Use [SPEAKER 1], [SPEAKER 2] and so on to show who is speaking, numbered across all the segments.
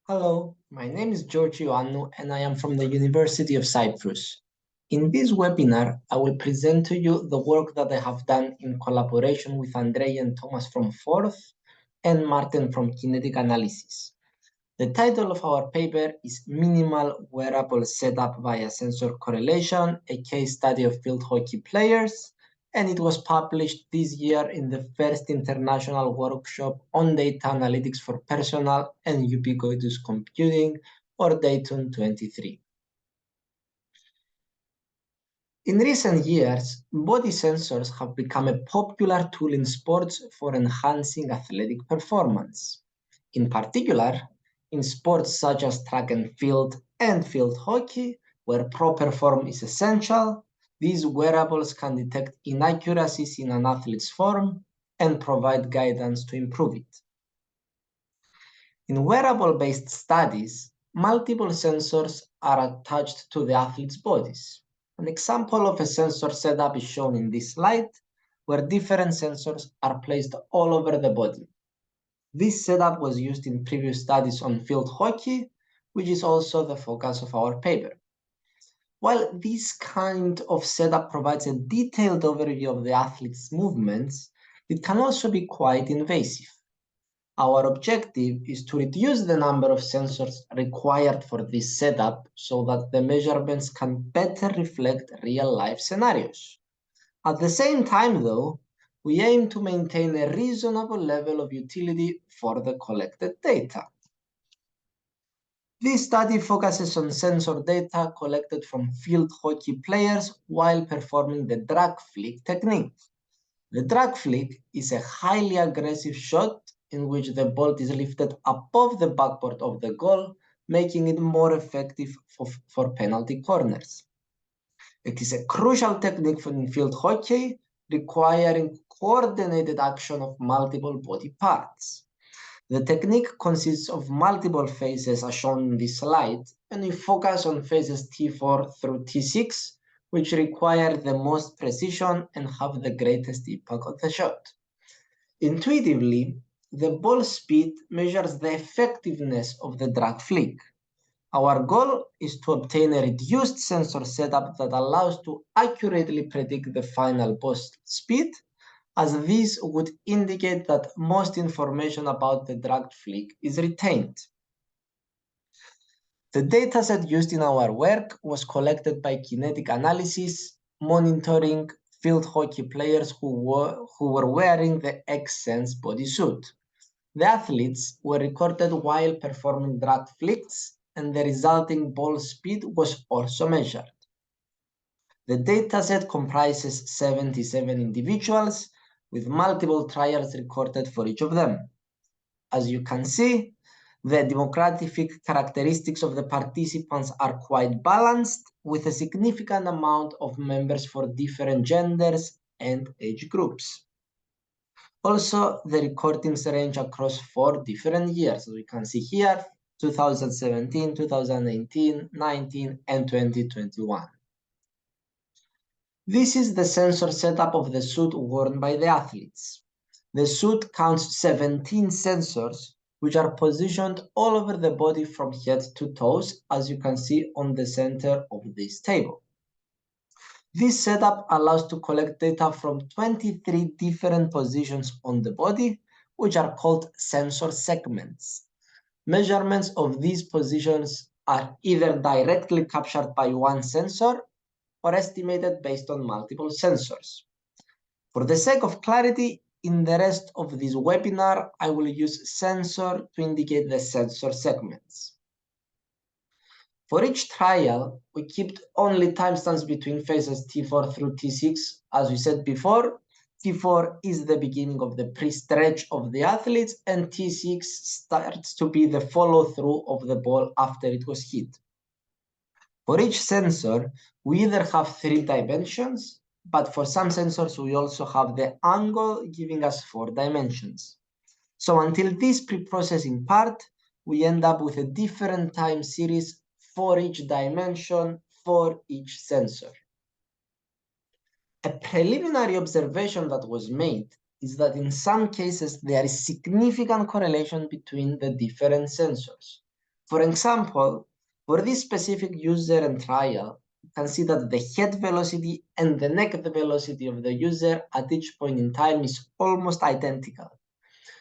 [SPEAKER 1] Hello, my name is Ioannou and I am from the University of Cyprus. In this webinar, I will present to you the work that I have done in collaboration with Andrei and Thomas from Fourth and Martin from Kinetic Analysis. The title of our paper is Minimal Wearable Setup via Sensor Correlation, a case study of field hockey players, and it was published this year in the first international workshop on data analytics for personal and ubiquitous computing, or Dayton 23. In recent years, body sensors have become a popular tool in sports for enhancing athletic performance. In particular, in sports such as track and field hockey, where proper form is essential, these wearables can detect inaccuracies in an athlete's form and provide guidance to improve it. In wearable-based studies, multiple sensors are attached to the athlete's bodies. An example of a sensor setup is shown in this slide, where different sensors are placed all over the body. This setup was used in previous studies on field hockey, which is also the focus of our paper. While this kind of setup provides a detailed overview of the athlete's movements, it can also be quite invasive. Our objective is to reduce the number of sensors required for this setup so that the measurements can better reflect real-life scenarios. At the same time, though, we aim to maintain a reasonable level of utility for the collected data. This study focuses on sensor data collected from field hockey players while performing the drag flick technique. The drag flick is a highly aggressive shot in which the ball is lifted above the backboard of the goal, making it more effective for penalty corners. It is a crucial technique in field hockey, requiring coordinated action of multiple body parts. The technique consists of multiple phases as shown in this slide, and we focus on phases T4 through T6, which require the most precision and have the greatest impact on the shot. Intuitively, the ball speed measures the effectiveness of the drag flick. Our goal is to obtain a reduced sensor setup that allows to accurately predict the final ball speed, as this would indicate that most information about the drag flick is retained. The dataset used in our work was collected by Kinetic Analysis, monitoring field hockey players who were wearing the X-Sense bodysuit. The athletes were recorded while performing drag flicks, and the resulting ball speed was also measured. The dataset comprises 77 individuals, with multiple trials recorded for each of them. As you can see, the demographic characteristics of the participants are quite balanced, with a significant amount of members for different genders and age groups. Also, the recordings range across 4 different years, as we can see here, 2017, 2018, 19, and 2021. This is the sensor setup of the suit worn by the athletes. The suit counts 17 sensors, which are positioned all over the body from head to toes, as you can see on the center of this table. This setup allows to collect data from 23 different positions on the body, which are called sensor segments. Measurements of these positions are either directly captured by one sensor or estimated based on multiple sensors. For the sake of clarity, in the rest of this webinar, I will use sensor to indicate the sensor segments. For each trial, we kept only timestamps between phases T4 through T6. As we said before, T4 is the beginning of the pre-stretch of the athletes, and T6 starts to be the follow-through of the ball after it was hit. For each sensor, we either have 3 dimensions, but for some sensors, we also have the angle giving us 4 dimensions. So until this pre-processing part, we end up with a different time series for each dimension for each sensor. A preliminary observation that was made is that in some cases there is significant correlation between the different sensors. For example, for this specific user and trial, you can see that the head velocity and the neck velocity of the user at each point in time is almost identical.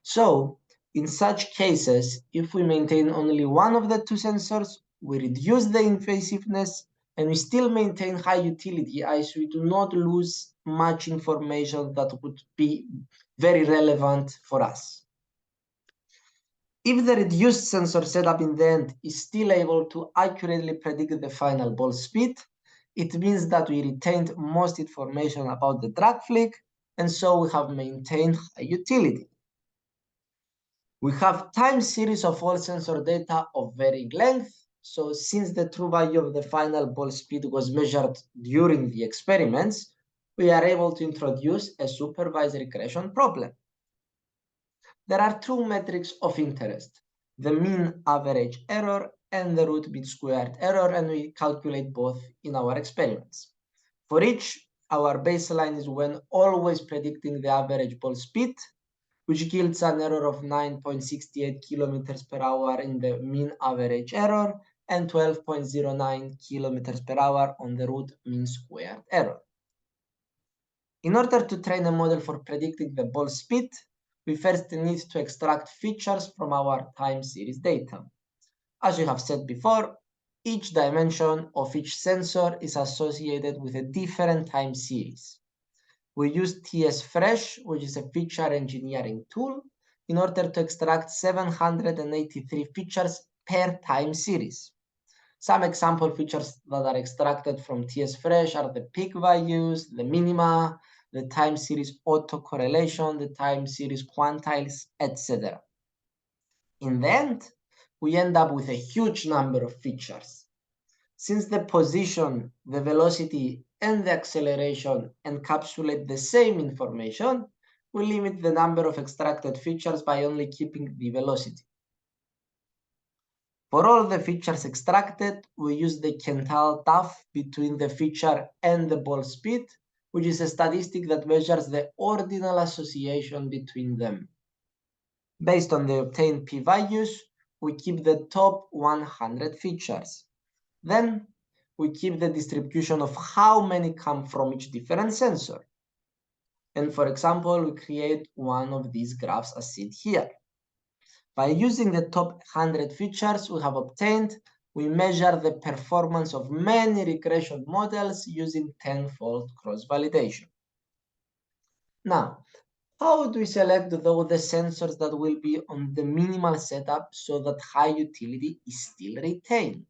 [SPEAKER 1] So, in such cases, if we maintain only one of the two sensors, we reduce the invasiveness and we still maintain high utility as we do not lose much information that would be very relevant for us. If the reduced sensor setup in the end is still able to accurately predict the final ball speed, it means that we retained most information about the drag flick, and so we have maintained high utility. We have time series of all sensor data of varying length. So since the true value of the final ball speed was measured during the experiments, we are able to introduce a supervised regression problem. There are two metrics of interest, the mean average error and the root mean squared error, and we calculate both in our experiments. For each, our baseline is when always predicting the average ball speed, which yields an error of 9.68 kilometers per hour in the mean average error and 12.09 kilometers per hour on the root mean squared error. In order to train a model for predicting the ball speed, we first need to extract features from our time series data. As we have said before, each dimension of each sensor is associated with a different time series. We use TS-Fresh, which is a feature engineering tool, in order to extract 783 features per time series. Some example features that are extracted from TS-Fresh are the peak values, the minima, the time series autocorrelation, the time series quantiles, etc. In the end, we end up with a huge number of features. Since the position, the velocity, and the acceleration encapsulate the same information, we limit the number of extracted features by only keeping the velocity. For all the features extracted, we use the Quental TAF between the feature and the ball speed, which is a statistic that measures the ordinal association between them. Based on the obtained p-values, we keep the top 100 features. Then, we keep the distribution of how many come from each different sensor. And for example, we create one of these graphs as seen here. By using the top 100 features we have obtained, we measure the performance of many regression models using tenfold cross-validation. Now, how do we select the sensors that will be on the minimal setup so that high utility is still retained?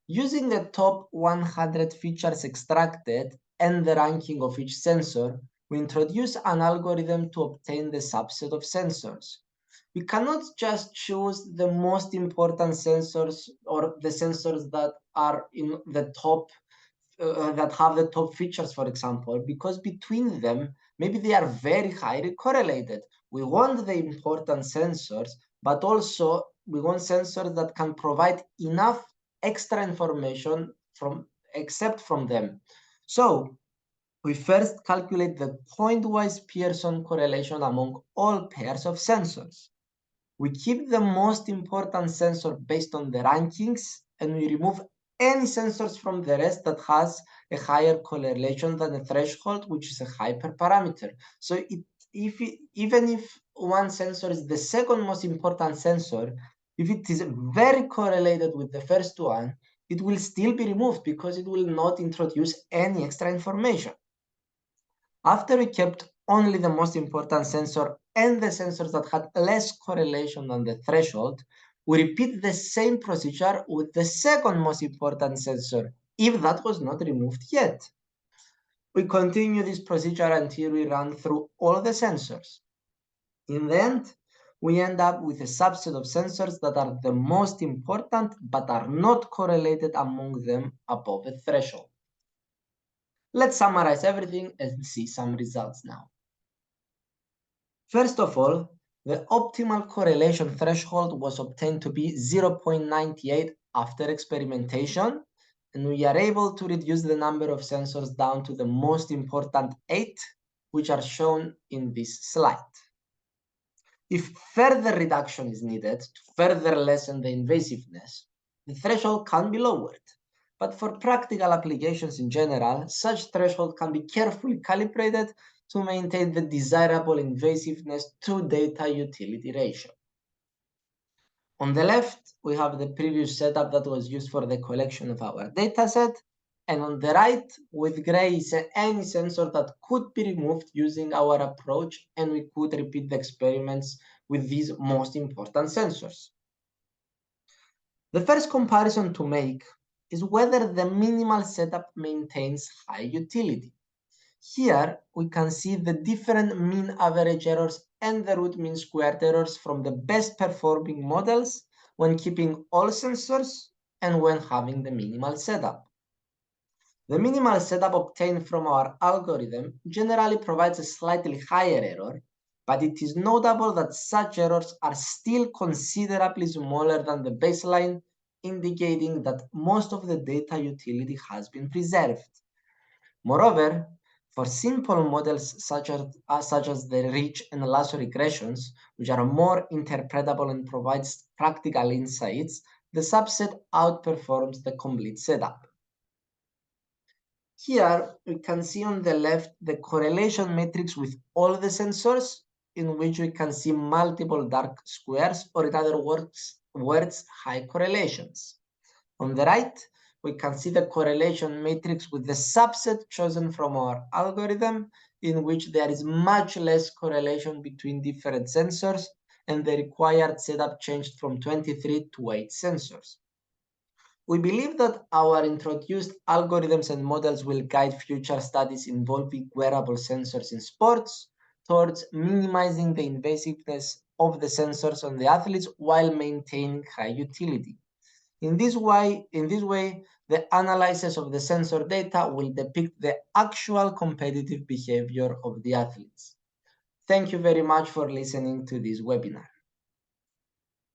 [SPEAKER 1] Using the top 100 features extracted and the ranking of each sensor, we introduce an algorithm to obtain the subset of sensors. We cannot just choose the most important sensors or the sensors that are in the top, that have the top features, for example, because between them, maybe they are very highly correlated. We want the important sensors, but also we want sensors that can provide enough extra information except from them. So we first calculate the point-wise Pearson correlation among all pairs of sensors. We keep the most important sensor based on the rankings, and we remove any sensors from the rest that has a higher correlation than a threshold, which is a hyperparameter. So even if one sensor is the second most important sensor, if it is very correlated with the first one, it will still be removed because it will not introduce any extra information. After we kept only the most important sensor and the sensors that had less correlation than the threshold, we repeat the same procedure with the second most important sensor, if that was not removed yet. We continue this procedure until we run through all the sensors. In the end, we end up with a subset of sensors that are the most important but are not correlated among them above a threshold. Let's summarize everything and see some results now. First of all, the optimal correlation threshold was obtained to be 0.98 after experimentation, and we are able to reduce the number of sensors down to the most important 8, which are shown in this slide. If further reduction is needed to further lessen the invasiveness, the threshold can be lowered. But for practical applications in general, such threshold can be carefully calibrated to maintain the desirable invasiveness to data utility ratio. On the left, we have the previous setup that was used for the collection of our dataset, and on the right, with gray, is any sensor that could be removed using our approach, and we could repeat the experiments with these most important sensors. The first comparison to make is whether the minimal setup maintains high utility. Here, we can see the different mean average errors and the root mean squared errors from the best performing models when keeping all sensors and when having the minimal setup. The minimal setup obtained from our algorithm generally provides a slightly higher error, but it is notable that such errors are still considerably smaller than the baseline, indicating that most of the data utility has been preserved. Moreover, for simple models such as the rich and lasso regressions, which are more interpretable and provides practical insights, the subset outperforms the complete setup. Here, we can see on the left the correlation matrix with all the sensors, in which we can see multiple dark squares, or in other words, high correlations. On the right, we can see the correlation matrix with the subset chosen from our algorithm, in which there is much less correlation between different sensors, and the required setup changed from 23 to 8 sensors. We believe that our introduced algorithms and models will guide future studies involving wearable sensors in sports towards minimizing the invasiveness of the sensors on the athletes while maintaining high utility. In this way, the analysis of the sensor data will depict the actual competitive behavior of the athletes. Thank you very much for listening to this webinar.